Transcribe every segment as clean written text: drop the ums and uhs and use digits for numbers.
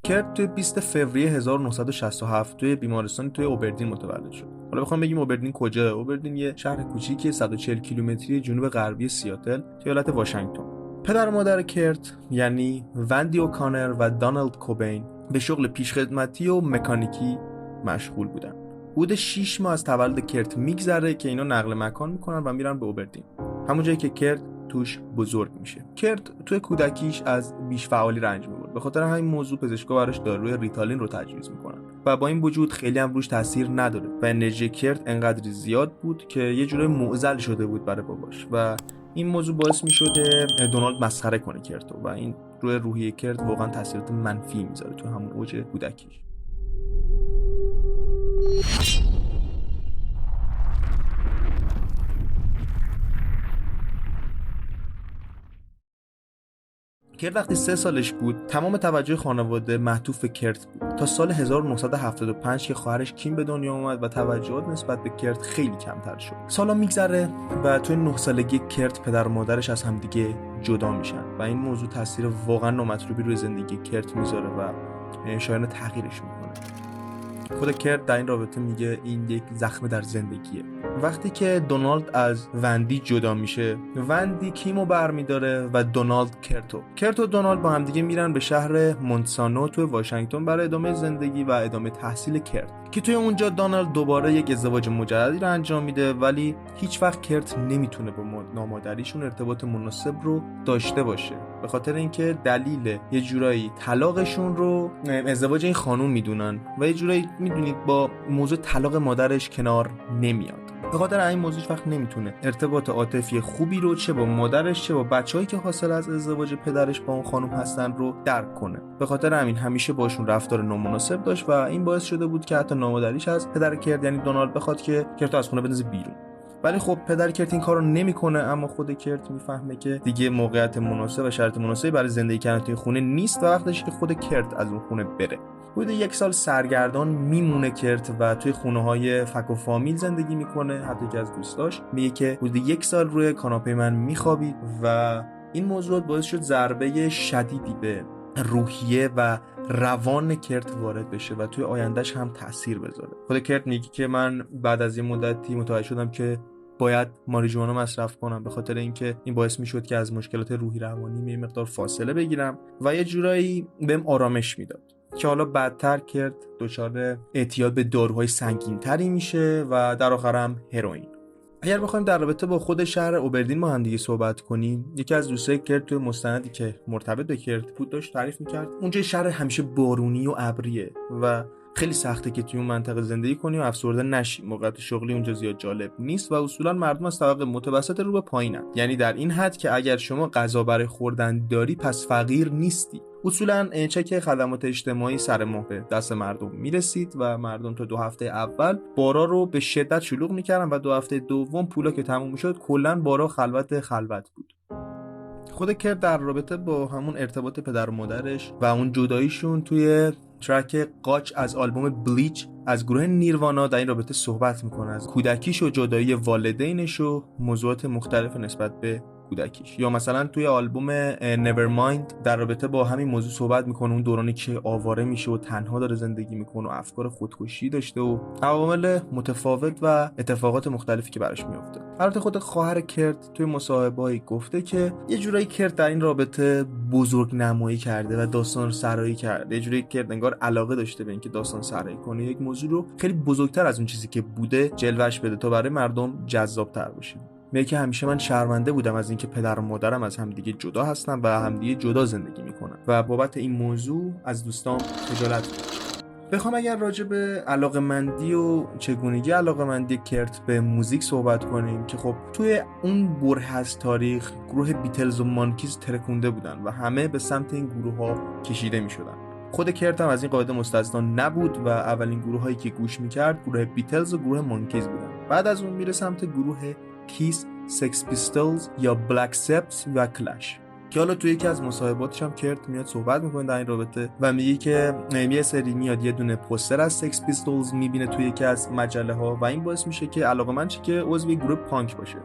کرت توی 20 فوریه 1967 توی بیمارستان توی اوبردین متولد شد. حالا بخوام بگیم اوبردین کجاست؟ اوبردین یه شهر کوچیکی 140 کیلومتری جنوب غربی سیاتل توی ایالت واشنگتن. پدر و مادر کرت یعنی وندی اوکانر و دانالد کوبین به شغل پیشخدمتی و مکانیکی مشغول بودن. حدود 6 ماه از تولد کرت میگذره که اینا نقل مکان میکنن و میرن به اوبردین، همون جایی که کرت توش بزرگ میشه. کرت توی کودکیش از بیش فعالی رنج میبرد. به خاطر همین موضوع پزشکا براش داروی ریتالین رو تجویز میکنن و با این وجود خیلی هم روش تاثیر نداره و انرژی کرت انقدر زیاد بود که یه جوری معضل شده بود برای باباش و این موضوع باعث میشد دونالد مسخره کنه کرتو و این روی روحیه کرت واقعا تاثیرات منفی میذاره تو همون اوج کودکیش. کرت وقتی 3 سالش بود تمام توجه خانواده معطوف به کرت بود تا سال 1975 که خواهرش کیم به دنیا اومد و توجهات نسبت به کرت خیلی کمتر شد. سالا میگذره و توی 9 سالگی کرت پدر و مادرش از همدیگه جدا میشن و این موضوع تاثیر واقعا نامطلوبی روی زندگی کرت میذاره و شایان تغییرش میکنه. خود کرت در این رابطه میگه این یک زخم در زندگیه. وقتی که دونالد از وندی جدا میشه، وندی کیمو برمیداره و دونالد کرت و دونالد با همدیگه میرن به شهر مونتسانو توی واشنگتن برای ادامه زندگی و ادامه تحصیل کرت که توی اونجا دونالد دوباره یک ازدواج مجددی رو انجام میده، ولی هیچ وقت کرت نمیتونه با نامادریشون ارتباط مناسب رو داشته باشه به خاطر اینکه دلیل یه جورایی طلاقشون رو ازدواج این خانوم میدونن و یه جورایی میدونید با موضوع طلاق مادرش کنار نمیاد. به خاطر این موضوع وقت نمیتونه ارتباط عاطفی خوبی رو چه با مادرش چه با بچه‌هایی که حاصل از ازدواج پدرش با اون خانم هستن رو درک کنه. به خاطر همین همیشه باشون رفتار نامناسب داشت و این باعث شده بود که حتی نامادریش از پدر کرت یعنی دونالد بخواد که کرت از خونه بندازه بیرون. ولی خب پدر کرت این کارو نمیکنه، اما خود کرت میفهمه که دیگه موقعیت مناسب و شرط مناسبی برای زندگی کردن توی خونه نیست و وقتشه که خود کرت از اون خونه بره. حدود 1 سال سرگردان میمونه کرت و توی خونه‌های فک و فامیل زندگی میکنه. حتی که از دوستاش میگه که حدود 1 سال روی کاناپه من میخوابید و این موضوع باعث شد ضربه شدیدی به روحیه و روان کرت وارد بشه و توی آیندهش هم تأثیر بذاره. خود کرت میگه که من بعد از این مدتی متوجه شدم که باید ماریجوانا مصرف کنم به خاطر اینکه این باعث میشد که از مشکلات روحی روانی یه مقدار فاصله بگیرم و یه جورایی بهم آرامش میداد که حالا بعدتر کرت دچار اعتیاد به داروهای سنگین‌تری میشه و در آخر هم هروئین. اگر بخوایم در رابطه با خود شهر اوبردین ما هم دیگه صحبت کنیم، یکی از دوستای کرت توی مستندی که مرتبط به کرت بود داشت تعریف میکرد اونجا شهر همیشه بارونی و ابریه و خیلی سخته که توی اون منطقه زندگی کنی و افسرده نشی. موقعیت شغلی اونجا زیاد جالب نیست و اصولا مردم از طبقه متوسط رو به پایینن، یعنی در این حد که اگر شما غذا برای خوردن داری پس فقیر نیستی. اصولا چک خدمات اجتماعی سر ماه به دست مردم میرسید و مردم تا 2 هفته اول بارا رو به شدت شلوغ میکردن و 2 هفته دوم پولا که تموم میشد کلا بارا خلوت بود. خود کرت در رابطه با همون ارتباط پدر و مادرش و اون جداییشون توی ترک قاچ از آلبوم بلیچ از گروه نیروانا در این رابطه صحبت میکنه، از کودکیش و جدایی والدینش و موضوعات مختلف نسبت به کودکیش. یا مثلا توی آلبوم Nevermind در رابطه با همین موضوع صحبت میکنه، اون دورانی که آواره میشه و تنها داره زندگی میکنه و افکار خودکشی داشته و عوامل متفاوت و اتفاقات مختلفی که براش میفته. البته خود خواهر کرت توی مصاحبه‌ای گفته که یه جورایی کرت در این رابطه بزرگ نمایی کرده و داستان سرایی کرده. یه جوری کرت انگار علاقه داشته به اینکه داستان سرایی کنه، یک موضوع رو خیلی بزرگتر از اون چیزی که بوده جلوش بده تا برای مردم جذاب‌تر باشه. میگه که همیشه من شرمنده بودم از اینکه پدر و مادرم از همدیگه جدا هستن و همدیگه جدا زندگی میکنن و بابت این موضوع از دوستام خجالت میکشم. بخوام اگر راجع به علاقه‌مندی و چگونگی علاقه‌مندی کرت به موزیک صحبت کنیم که خب توی اون بره از تاریخ گروه بیتلز و مانکیز ترکونده بودن و همه به سمت این گروه‌ها کشیده میشدن. خود کرت هم از این قاعده مستثنا نبود و اولین گروهایی که گوش میکرد گروه بیتلز و گروه مانکیز بودن. بعد از اون میره سمت گروه کیس، سکس پیستلز یا بلک سبت و کلش که حالا توی یکی از مصاحباتش هم کرت میاد صحبت میکنه در این رابطه و میگه که یه سری میاد یه دونه پوستر از سکس پیستلز میبینه توی یکی از مجله ها و این باعث میشه که علاقه‌مند شه که عضو گروه پانک باشه.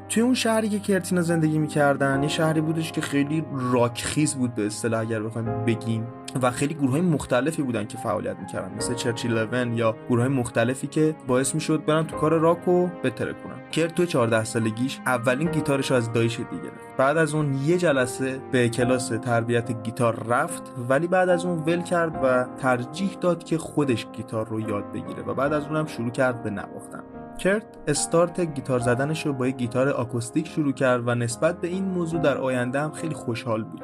توی اون شهری که کرتینا زندگی میکردن یه شهری بودش که خیلی راکخیز بود به اصطلاح اگر بخوایم بگیم و خیلی گروه‌های مختلفی بودن که فعالیت میکردن مثل چرچیل 11 یا گروه‌های مختلفی که باعث میشد برن تو کار راکو بتره کنن. کرت تو 14 سالگیش اولین گیتارش رو از دایش دیگه گرفت. بعد از اون یه جلسه به کلاس تربیت گیتار رفت ولی بعد از اون ول کرد و ترجیح داد که خودش گیتار رو یاد بگیره و بعد از اونم شروع کرد به نواختن. کرت استارت گیتار زدنش رو با یک گیتار آکوستیک شروع کرد و نسبت به این موضوع در آینده هم خیلی خوشحال بود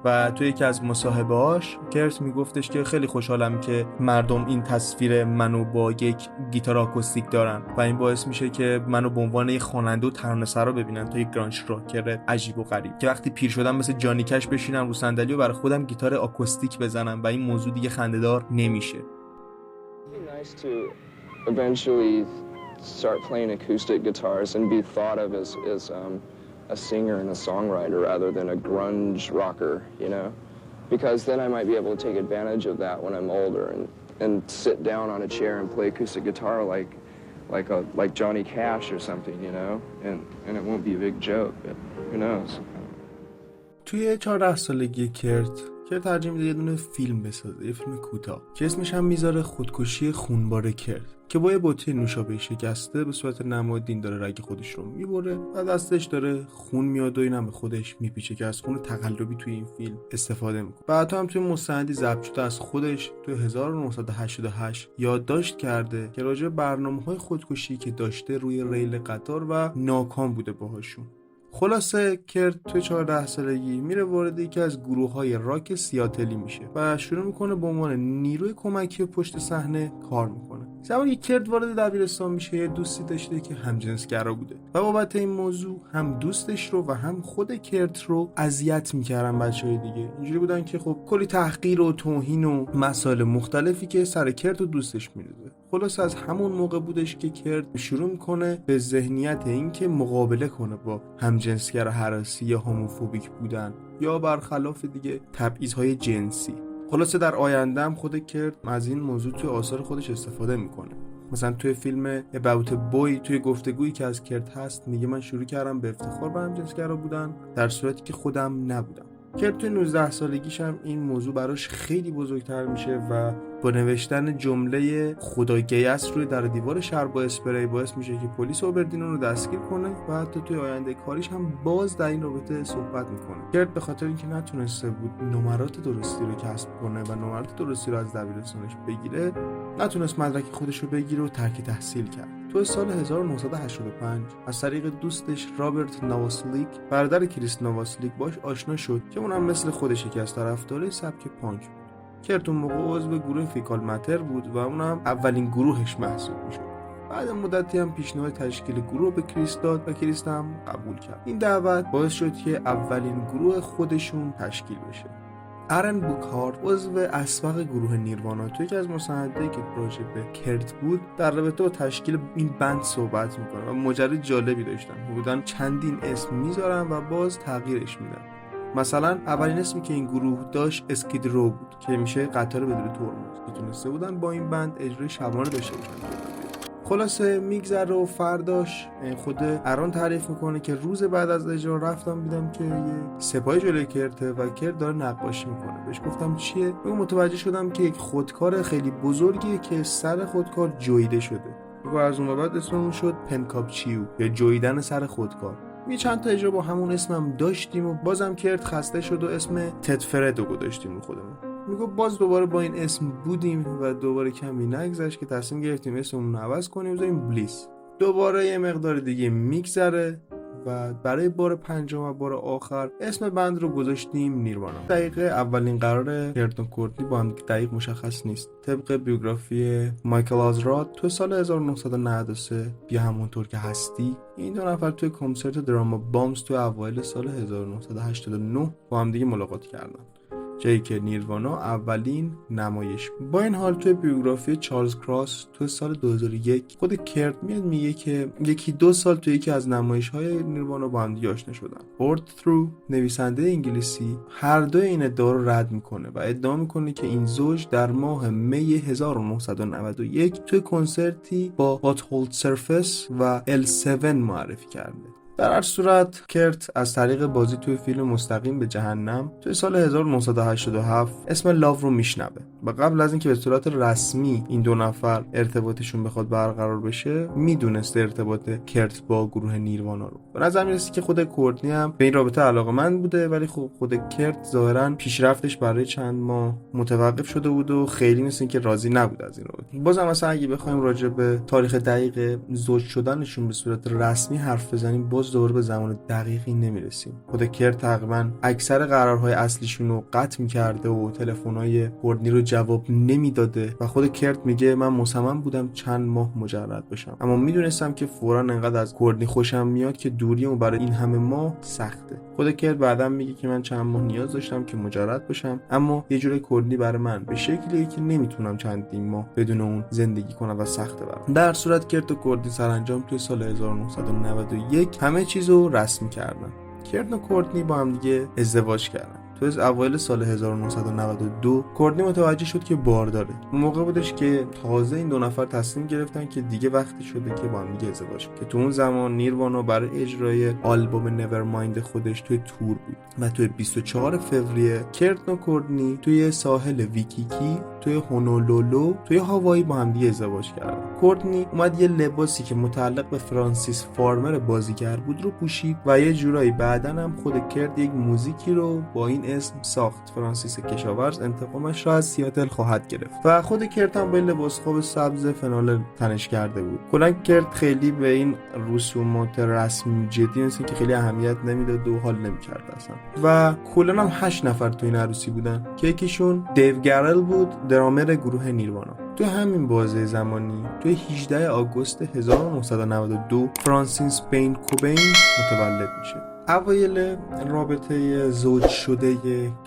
و توی یکی از مصاحبه‌هاش کرت میگفتش که خیلی خوشحالم که مردم این تصویر منو با یک گیتار آکوستیک دارن و این باعث میشه که منو به عنوان یک خواننده و ترانه‌سرا رو ببینن تا یک گرانج راکر عجیب و غریب که وقتی پیر شدم مثل جانی کش بشینم رو صندلی و برای خودم گیتار آکوستیک بزنم و این موضوع دیگه خنده‌دار نمیشه. Start playing acoustic guitars and be thought of as a singer and a songwriter rather than a grunge rocker, you know, because then I might be able to take advantage of that when I'm older and sit down on a chair and play acoustic guitar like Johnny Cash or something, you know, and it won't be a big joke, but who knows. توی 14 سالگی کرت ترجیح میده یه دونه فیلم بسازه، یه فیلم کوتاه که اسمش هم میذاره خودکشی خونبار کرت که با یه بطری نوشابه شکسته به صورت نمادین داره رگ خودش رو میبره و دستش داره خون میاد و اینم به خودش میپیچه که از خون تقلبی توی این فیلم استفاده میکنه. بعدا هم توی مستندی ضبط شده از خودش توی 1988 یادداشت کرده که راجع به برنامه‌های خودکشی که داشته روی ریل قطار و ناکام بوده باهاشون. خلاصه کرت توی 14 سالگی میره وارد یکی از گروه‌های راک سیاتلی میشه و شروع میکنه به عنوان نیروی کمکی پشت صحنه کار میکنه. زمانی که کرت وارد دبیرستان میشه یه دوستی داشته که همجنسگرا بوده و بابت این موضوع هم دوستش رو و هم خود کرت رو اذیت میکردن بچهای دیگه. اینجوری بودن که خب کلی تحقیر و توهین و مسائل مختلفی که سر کرت و دوستش میریزه. خلاص از همون موقع بودش که کرت شروع میکنه به ذهنیت این که مقابله کنه با همجنسگر هراسی یا هوموفوبیک بودن یا برخلاف دیگه تبعیض‌های جنسی. خلاصه در آینده هم خود کرت از این موضوع توی آثار خودش استفاده میکنه. مثلا توی فیلم About a Boy توی گفتگویی که از کرت هست میگه من شروع کردم به افتخار به همجنسگرا بودن در صورتی که خودم نبودم. کرت توی 19 سالگیش هم این موضوع براش خیلی بزرگتر میشه و با نوشتن جمله خدا گی است روی در دیوار شهر با اسپری باعث میشه که پلیس اوبردین رو دستگیر کنه و حتی توی آینده کاریش هم باز در این رابطه صحبت میکنه. کرت به خاطر اینکه نتونسته بود نمرات درستی رو کسب کنه و نمرات درستی رو از دبیرستانش بگیره نتونست مدرک خودش رو بگیره و ترک تحصیل کرد. تو سال 1985 از طریق دوستش رابرت نواسلیک برادر کریس نواسلیک باش آشنا شد که اونم مثل خودش یکی از طرفدارای سبک پانک بود. کرت اون موقع عضو گروه فیکال ماتر بود و اونم اولین گروهش محسوب میشد. بعد مدتی هم پیشنهاد تشکیل گروه به کریس داد و کریس هم قبول کرد. این دعوت باعث شد که اولین گروه خودشون تشکیل بشه. آرن بوکهارت عضو اسبق گروه نیروانا توی یکی از مصاحبه‌ای که راجع به کرت بود در رابطه با تشکیل این بند صحبت میکنه و ماجرای جالبی داشتن. بودن چندین اسم میذارن و باز تغییرش میدن. مثلا اولین اسمی که این گروه داشت اسکید رو بود که میشه قطار بدون ترمز که تونسته بودن با این بند اجرای شبانه داشته باشن. خلاصه میگذره و فرداش خود اران تعریف میکنه که روز بعد از اجرا رفتم دیدم که یه سپاهی جلوی کرته و کرت داره نقاشی میکنه. بهش گفتم چیه؟ من متوجه شدم که یک خودکار خیلی بزرگیه که سر خودکار جویده شده و از اون بعد اسممون شد پنکاپچیو یا جویدن سر خودکار. یه چند تا اجرا با همون اسمم داشتیم و بازم کرت خسته شد و اسم تد فردو گذاشتیم رو خودمون. میگه باز دوباره با این اسم بودیم و دوباره کمی نگذشت که تصمیم گرفتیم اسممون رو عوض کنیم بذاریم بلیس. دوباره یه مقدار دیگه میگذره و برای بار پنجم و بار آخر اسم بند رو گذاشتیم نیروانا. دقیقه اولین قرار کرت و کورتنی با هم دقیق مشخص نیست. طبق بیوگرافی مایکل آزراد تو سال 1993 بیا همونطور که هستی این دو نفر توی کنسرت دراما بامز توی اوایل سال 1989 با هم دیگه ملاقات کردن، جایی که نیروانا اولین نمایش بود. با این حال توی بیوگرافی چارلز کراس توی سال 2001 خود کرت میاد میگه که یکی دو سال توی یکی از نمایش‌های نیروانا با هم آشنا شدن. بورد ترو نویسنده انگلیسی هر دو این ادعا رو رد میکنه و ادعا میکنه که این زوج در ماه می 1991 توی کنسرتی با هات هولد سرفس و L7 معرفی کرده. در هر صورت کرت از طریق بازی توی فیلم مستقیم به جهنم توی سال 1987 اسم لاو رو میشنوه و قبل از اینکه به صورت رسمی این دو نفر ارتباطشون بخواد برقرار بشه میدونسته ارتباط کرت با گروه نیروانا رو. به نظر میرسه که خود کورتنی هم به این رابطه علاقه‌مند بوده، ولی خب خود کرت ظاهراً پیشرفتش برای چند ماه متوقف شده بود و خیلی مثل اینکه راضی نبود از این رابطه. بازم مثلا اگه بخوایم راجع به تاریخ دقیق زوج شدنشون به صورت رسمی حرف بزنیم باز دوباره به زمان دقیقی نمیرسیم. خود کرت تقریباً اکثر قرارهای اصلیشون رو قطع می‌کرده و تلفن‌های کورتنی رو جواب نمیداده و خود کرت میگه من مصمم بودم چند ماه مجرد بشم، اما میدونستم که فوراً انقدر از کورتنی خوشم میاد که دوریمو برای این همه ماه سخته. خود کرت بعداً میگه که من چند ماه نیاز داشتم که مجرد بشم، اما یه جوری کورتنی برای من به شکلیه که نمیتونم چندین ماه بدون اون زندگی کنم و سخته برام. در صورت کرت و کورتنی سرانجام توی سال 1991 همه چیزو رسمی کردن. کرت و کورتنی با هم دیگه ازدواج کردن. تو اوایل سال 1992 کورتنی متوجه شد که بارداره. اون موقع بودش که تازه این دو نفر تصمیم گرفتن که دیگه وقتی شده که با هم دیگه ازدواج کنن. که تو اون زمان نیروانا برای اجرای آلبوم نورمایند خودش توی تور بود و توی 24 فوریه کرت و کورتنی توی ساحل ویکیکی توی هونولولو توی هاوایی با هم دیگه ازدواج کردن. کورتنی اومد یه لباسی که متعلق به فرانسیس فارمر بازیگر بود رو پوشید و یه جورایی بعدن هم خود کرت یک موزیکی رو با این اسم ساخت. فرانسیس کشاورز انتقامش را از سیاتل خواهد گرفت و خود کرت هم با لباس خواب سبز فنال تنش کرده بود. کلا کرت خیلی به این رسومات رسمی جدی مثل که خیلی اهمیت نمیداد و حال نمی‌کرد اصلا. و کلا هم 8 نفر تو این عروسی بودن که یکیشون دیو گرل بود، درامر گروه نیروانا. تو همین بازه زمانی توی 18 آگوست 1992 فرانسیس بین کوبین متولد میشه. اوایل رابطه زوج شده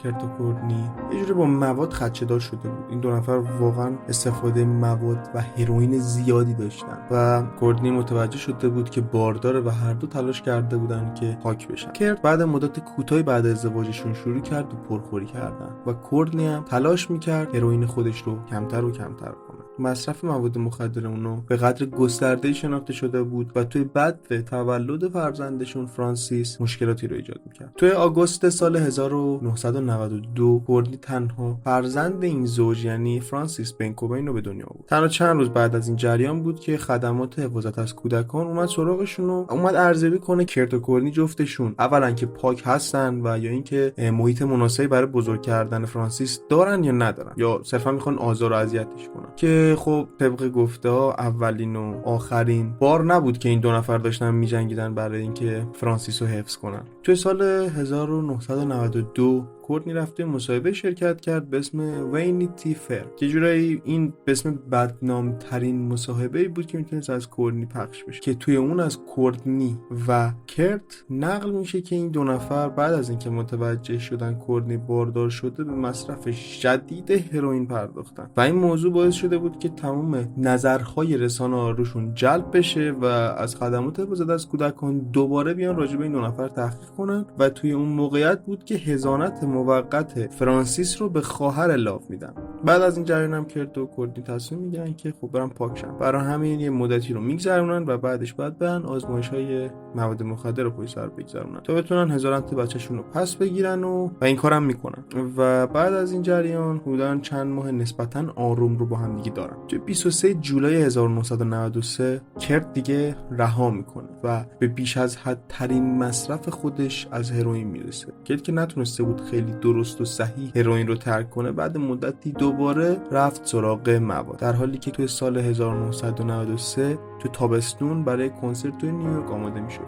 کرت و کورتنی یه جوری با مواد خدشه‌دار شده بود. این دو نفر واقعا استفاده مواد و هروئین زیادی داشتن و کورتنی متوجه شده بود که بارداره و هر دو تلاش کرده بودن که پاک بشن. کرت بعد مدت کوتاهی بعد ازدواجشون شروع کرد و پرخوری کردن و کورتنی هم تلاش میکرد هروئین خودش رو کمتر و کمتر کنه. مصرف مواد مخدر اونو به قدر گسترده‌ای شناخته شده بود و توی بعد تولد فرزندشون فرانسیس مشکلاتی رو ایجاد میکرد. توی آگوست سال 1992 کورتنی تنها فرزند این زوج یعنی فرانسیس بین کوبین رو به دنیا آورد. تنها چند روز بعد از این جریان بود که خدمات حفاظت از کودکان اومد سراغشون و اومد ارزیابی کنه کرت و کورتنی جفتشون اولا که پاک هستن و یا اینکه محیط مناسبی برای بزرگ کردن فرانسیس دارن یا ندارن یا صرفا میخوان آزار و اذیتش کنن. که خب طبق گفته ها اولین و آخرین بار نبود که این دو نفر داشتن میجنگیدن برای اینکه فرانسیس رو حفظ کنن. توی سال 1992 کورتنی رفته مصاحبه شرکت کرد به اسم وینیتی فر که جورایی این به اسم بدنام ترین مصاحبه بود که میتونست از کورتنی پخش بشه که توی اون از کورتنی و کرت نقل میشه که این دو نفر بعد از اینکه متوجه شدن کورتنی باردار شده به مصرف شدید هروئین پرداختن و این موضوع باعث شده بود که تمام نظرهای رسانه‌ها روشون جلب بشه و از خدمات حفاظت از کودکان دوباره بیان راجع به این دو نفر تحقیق کنن و توی اون موقعیت بود که حضانت موقت فرانسیس رو به خواهر لاو میدن. بعد از این جریان هم کرت و کورتنی تصمیم میگیرن که خب برن پاک شن. برای همین یه مدتی رو میگذرونن و بعدش بعد برن آزمایش‌های مواد مخدر رو پشت سر بگذرونن تا بتونن هزارت بچه‌شون رو پس بگیرن و این کارم میکنن. و بعد از این جریان حدوداً چند ماه نسبتاً آروم رو با هم دیگه دارن. توی 23 جولای 1993 کرت دیگه رها میکنه و به بیش از حد ترین مصرف خودش از هروئین میرسه. کرت که نتونسته بود خیلی درست و صحیح هروئین رو ترک کنه بعد مدتی دوباره رفت سراغ مواد، در حالی که توی سال 1993 تو تابستون برای کنسرت توی نیویورک آماده میشد.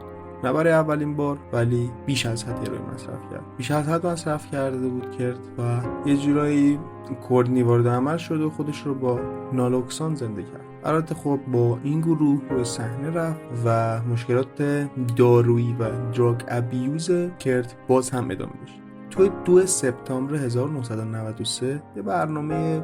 نه برای اولین بار ولی بیش از حد هروئین مصرف کرد. بیش از حد مصرف کرده بود کرت و یه جورایی کورتنی وارد عمل شد و خودش رو با نالوکسان زنده کرد. البته خب با این گروه روی صحنه رفت و مشکلات دارویی و دراگ ابیوز کرت باز هم ادامه داشت. توی 2 سپتامبر 1993 یه برنامه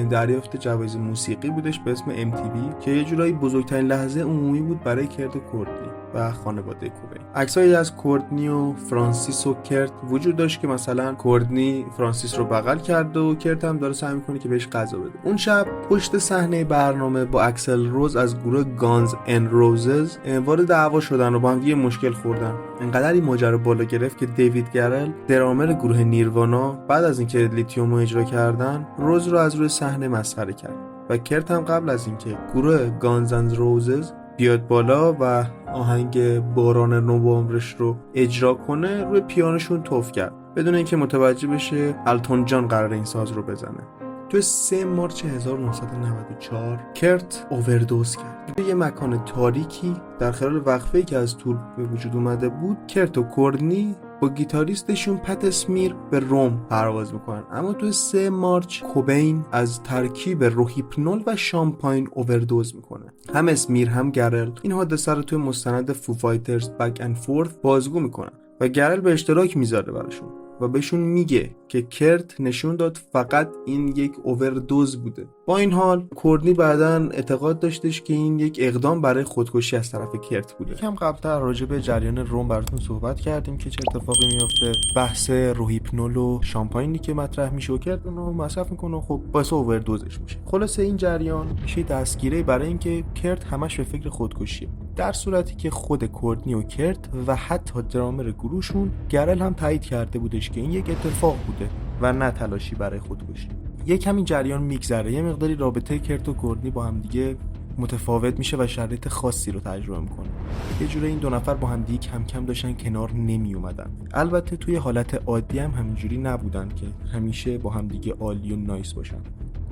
دریافت جوایز موسیقی بودش به اسم MTV که یه جورایی بزرگترین لحظه عمومی بود برای کرت و کورتنی و خانواده کوبین. عکسایی از کورتنی و فرانسیس و کرت وجود داشت که مثلا کورتنی فرانسیس رو بغل کرده و کرت هم داره سعی می‌کنه که بهش غذا بده. اون شب پشت صحنه برنامه با اکسل روز از گروه گانز ان روزز وارد دعوا شدن و با هم یه مشکل خوردن. انقدر این ماجرا بالا گرفت که دیوید گرل درامر گروه نیرونا بعد از اینکه لیتیوم رو اجرا کردن روز رو از روی صحنه مسخره کرد و کرت هم قبل از اینکه گروه گانز اند روزز بیاد بالا و آهنگ باران نوامبرش رو اجرا کنه روی پیانوشون توف کرد بدون اینکه متوجه بشه التون جان قرار این ساز رو بزنه. تو 3 مارس 1994 کرت اووردوز کرد. توی یه مکان تاریکی در خلال وقفه‌ای که از تور به وجود اومده بود کرت و کورتنی با گیتاریستشون پت اسمیر به روم پرواز میکنن، اما تو 3 مارس کوبین از ترکیب روهیپنول و شامپاین اووردوز میکنه. هم اسمیر هم گرل این حادثه رو توی مستند فو فایترز بک اند فورث بازگو میکنن و گرل به اشتراک میذاره براشون و بهشون میگه که کرت نشون داد فقط این یک اووردوز بوده. با این حال کورتنی بعداً اعتقاد داشتش که این یک اقدام برای خودکشی از طرف کرت بوده. یکم قبل‌تر راجع به جریان روم براتون صحبت کردیم که چه اتفاقی میفته. بحث روهیپنول و شامپاینی که مطرح میشه و کرت اونو مصرف میکنه و خب باعث اووردوزش میشه. خلاصه این جریان میشه دستگیره برای اینکه کرت همش به فکر خودکشیه، در صورتی که خود کورتنی و کرت و حتی درامر گروهشون گرل هم تایید کرده بودش که این یک اتفاق بوده و نه تلاشی برای خودکشی. یک کمی جریان میگذره، یه مقداری رابطه کرت و کورتنی با هم دیگه متفاوت میشه و شرایط خاصی رو تجربه میکنه. یه جوری این دو نفر با هم دیگه کم کم داشتن کنار نمی اومدن. البته توی حالت عادی هم همینجوری نبودن که همیشه با هم دیگه عالی و نایس باشن،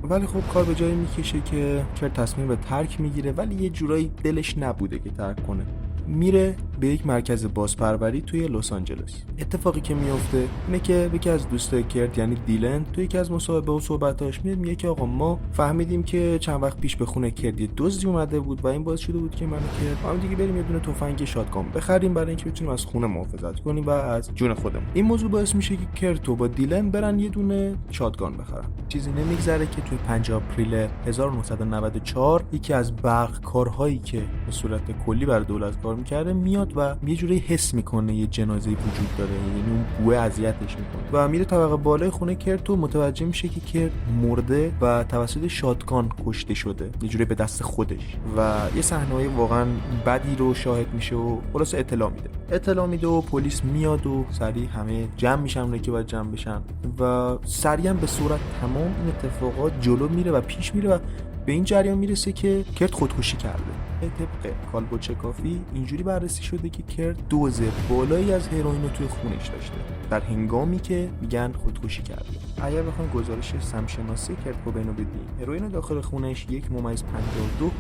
ولی خب کار به جایی میکشه که کرت تصمیم به ترک میگیره، ولی یه جورایی دلش نبوده که ترک کنه. میره به یک مرکز بازپروری توی لس آنجلس. اتفاقی که میفته اینه که یکی از دوستای کرت یعنی دیلن توی یکی از مصاحبه و صحبتاش میگه که آقا ما فهمیدیم که چند وقت پیش به خونه کرت یه دزدی اومده بود و این باعث شده بود که من و کرت هم دیگه بریم یه دونه تفنگ شاتگان بخریم برای اینکه بتونیم از خونه محافظت کنیم و از جون خودمون. این موضوع باعث میشه که کرت با دیلن برن یه دونه شاتگان بخرن. چیزی نمیگذره که توی 5 آپریل 1994 یکی از برق کارهایی که به صورت کلی برای دولت کار میکرده میاد و یه جوری حس میکنه یه جنازه وجود داره، یعنی اون بوه اذیتش میکنه و میره طبقه بالای خونه کرت و متوجه میشه که کرت مرده و توسط شاتگان کشته شده، یه جوری به دست خودش، و یه صحنه‌ای واقعا بدی رو شاهد میشه و خلاص اطلاع میده و پلیس میاد و سریع همه جمع میشن اونایی که باید جمع بشن و سریعا به صورت تمام این اتفاقات جلو میره و پیش میره و به این جریان میرسه که کرت خودکشی کرده. طبق کالبوچکافی اینجوری بررسی شده که کرت دوز بالایی از هروئین رو توی خونش داشته در هنگامی که میگن خودکشی کرده. اگر بخوام گزارش سمشناسی کرت کوبین رو بدیم، هروئین داخل خونش 1.52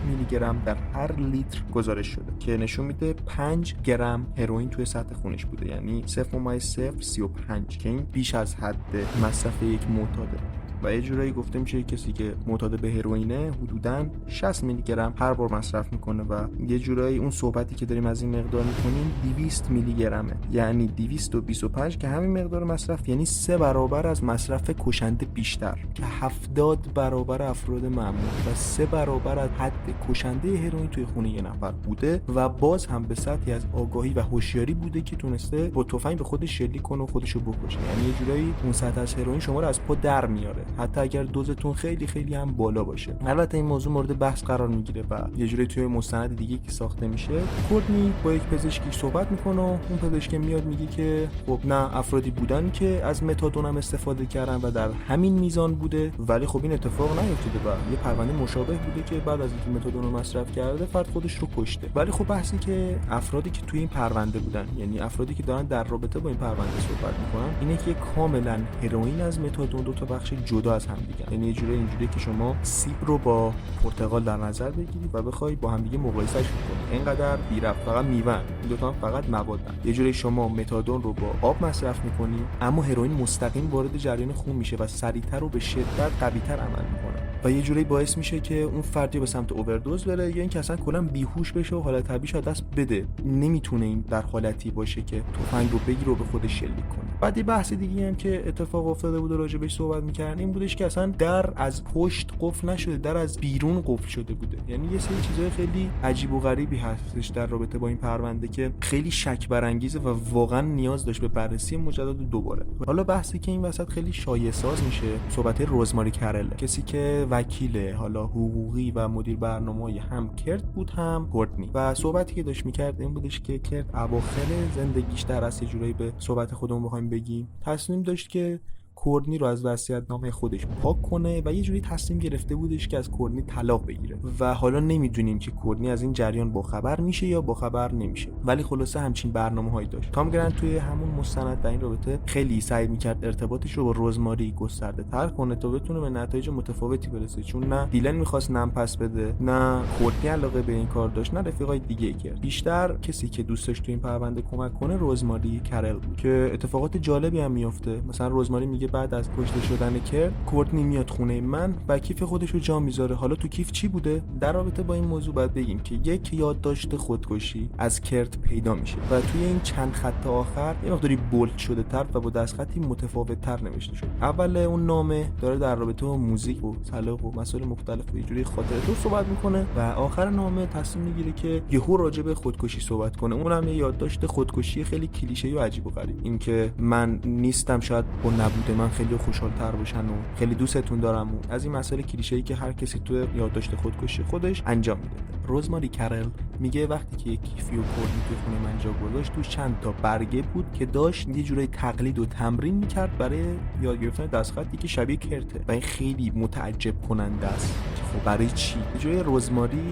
میلی گرم در هر لیتر گزارش شده که نشون میده 5 گرم هروئین توی سطح خونش بوده، یعنی 0.035 که این بیش از حد مصرف یک معتاده و یه جورایی گفته میشه کسی که معتاد به هروئینه حدوداً 60 میلی گرم هر بار مصرف میکنه و یه جورایی اون صحبتی که داریم از این مقدار میکنیم 200 میلی گرمه، یعنی 225 که همین مقدار مصرف یعنی 3 برابر از مصرف کشنده بیشتر که 70 برابر افراد معمول و 3 برابر از حد کشنده هروئین توی خونه یه نفر بوده و باز هم به سطحی از آگاهی و هوشیاری بوده که تونسته با تفنگ به خودش شلیک کنه و خودشو بکشه، یعنی یه جورایی اون سطح از هروئین شما رو از پا در میاره حتی اگر دوزتون خیلی خیلی هم بالا باشه. البته این موضوع مورد بحث قرار میگیره و یه جوری توی مستند دیگه که ساخته میشه کورتنی با یک پزشکی صحبت میکنه و اون پزشک میاد میگه که خب نه، افرادی بودن که از متادون هم استفاده کردن و در همین میزان بوده، ولی خب این اتفاق نیفتاده و یه پرونده مشابه بوده که بعد از اینکه متادون رو مصرف کرده فرد خودش رو کشته. ولی خب بحثی که افرادی که توی این پرونده بودن، یعنی افرادی که دارن در رابطه با این پرونده صحبت میکنن، اینه که کاملا هروئین از متادون دو تا بخش جدا از هم دیگه، یعنی یه جوری اینجوریه که شما سیب رو با پرتقال در نظر بگیری و بخوای با هم دیگه مقایسهش کنی، اینقدر بی‌ربط، فقط میوه‌ن، این دو تا هم فقط موادن. یه جوری شما متادون رو با آب مصرف میکنی اما هروئین مستقیم وارد جریان خون میشه و سریعتر و به شدت قوی‌تر عمل میکنه و یه جوری باعث میشه که اون فرد به سمت اووردوز بره یا اینکه اصلا کلا بیهوش بشه و حالت طبیعیش از دست بده. نمیتونه این در حالتی باشه که تفنگ رو بگیره و به خودش شلیک کنه. بعد یه بحث دیگه هم که اتفاق افتاده بود و راجبش صحبت می‌کردن این بودش که اصلا در از پشت قفل نشده، در از بیرون قفل شده بوده. یعنی یه سری چیزای خیلی عجیب و غریبی هستش در رابطه با این پرونده که خیلی شک برانگیزه و واقعا نیاز داشت به بررسی مجدد دوباره. حالا بحثی که این وسط خیلی شایع‌ساز میشه صحبت روزماری کرل، کسی که وکیل حالا حقوقی و مدیر برنامه‌ای هم کرد بود هم کورتنی، و صحبتی که داشت می‌کرد این بودش که کرد اواخر زندگیش در اصل یه جورایی به صحبت خودمون بخوایم بگیم تصمیم داشت که کورتنی رو از وصیت‌نامه خودش پاک کنه و یه جوری تصمیم گرفته بودش که از کورتنی طلاق بگیره و حالا نمیدونیم که کورتنی از این جریان باخبر میشه یا باخبر نمیشه، ولی خلاصه همچین برنامه‌هایی داشت. تام گرانت توی همون مستند در این رابطه خیلی سعی می‌کرد ارتباطش رو با روزماری گسترده‌تر کنه تا بتونه به نتایج متفاوتی برسه، چون نه دیلن می‌خواست نم پس بده، نه کورتنی علاقه به این کار داشت، نه رفیقای دیگه کرد. بیشتر کسی که دوست داشت تو این پرونده کمک کنه روزماری کرل بود که اتفاقات جالبی هم میفته. مثلا روزماری میگه بعد از کشته شدن کرد کورتنی میاد خونه من و کیف خودش رو جا میذاره. حالا تو کیف چی بوده؟ در رابطه با این موضوع باید بگیم که یک یادداشت خودکشی از کرد پیدا میشه و توی این چند خط آخر یه مقداری بولد شده تر و با دستخطی متفاوت تر نوشته شده. اول اون نامه داره در رابطه با موزیک و سلاح و مسائل مختلف و یه جوری خاطرات صحبت میکنه و آخر نامه تصمیم میگیره که یهو راجع به خودکشی صحبت کنه. اونم یه یادداشت خودکشی خیلی کلیشه‌ای و عجیب و غریب، اینکه من نیستم شاید با نبود من خیلی خوشحال‌تر باشن و خیلی دوستتون دارم و از این مسائل کلیشه‌ای که هر کسی تو یادداشت خودکشی خودش انجام میده. روزماری کرل میگه وقتی که کیفی و کورتنی تو خونه من جا گذاشت توش چند تا برگه بود که داشت یه جورای تقلید و تمرین میکرد برای یاد گرفتن دستخطی که شبیه کرته و این خیلی متعجب کننده است که خب برای چی؟ یه جورای روزماری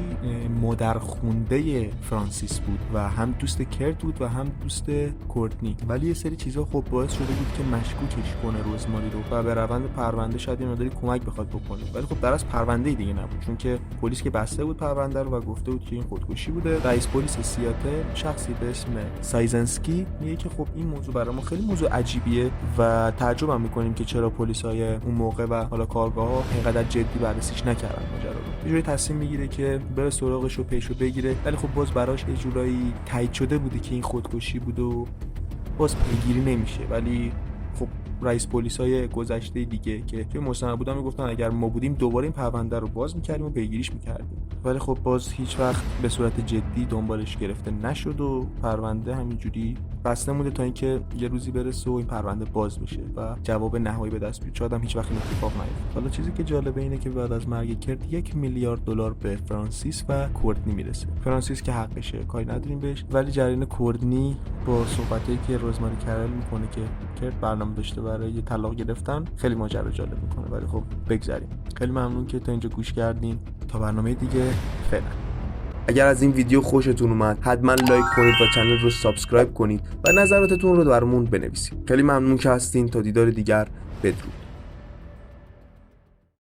مادر خونده فرانسیس بود و هم دوست کرت بود و هم دوست کورتنی، ولی یه سری چیزا خب باعث شده بود که مشکوکش کنه روزماری رو و به روند پرونده شاید یه مقداری کمک بخواد بکنه، ولی خب در از پرونده دیگه نبود، چون که پلیس که بسته بود پرونده رو و گفته بود که این خودکشی بوده. رئیس پلیس سیاتل شخصی به اسم سایزنسکی میگه که خب این موضوع برای ما خیلی موضوع عجیبیه و تعجب میکنیم که چرا پلیسای اون موقع و حالا کارگاه‌ها اینقدر جدی بررسیش نکردن ماجرا رو. یه جوری تصمیم میگیره که بره سراغش و پیشو بگیره، ولی خب باز براش یه جورایی تایید شده بوده که این خودکشی بود و باز پیگیری نمیشه. ولی خب رئیس پلیسای گذشته دیگه که توی مستند بودن میگفتن اگر ما بودیم دوباره این پرونده رو باز می‌کردیم و پیگیریش می‌کردیم، ولی خب باز هیچ وقت به صورت جدی دنبالش گرفته نشد و پرونده همینجوری بسته مونده تا اینکه یه روزی برسه و این پرونده باز بشه و جواب نهایی به دست بیاد. شاید هم هیچ وقت این اتفاق نیفته. حالا چیزی که جالبه اینه که بعد از مرگ کرد 1 میلیارد دلار به فرانسیس و کورتنی میرسه. فرانسیس که حقشه، کاری نداریم بهش، ولی جریان کورتنی با صحبتایی که روزماری کرل میکنه که کرد برنامه داشته برای طلاق گرفتن خیلی ماجرا جالب میکنه. ولی خب بگذریم. خیلی ممنون که تا اینجا گوش کردین. تا برنامه دیگه فعلا. اگر از این ویدیو خوشتون اومد حتما لایک کنید و کانال رو سابسکرایب کنید و نظراتتون رو برامون بنویسید. خیلی ممنون که هستین. تا دیدار دیگر، بدرود.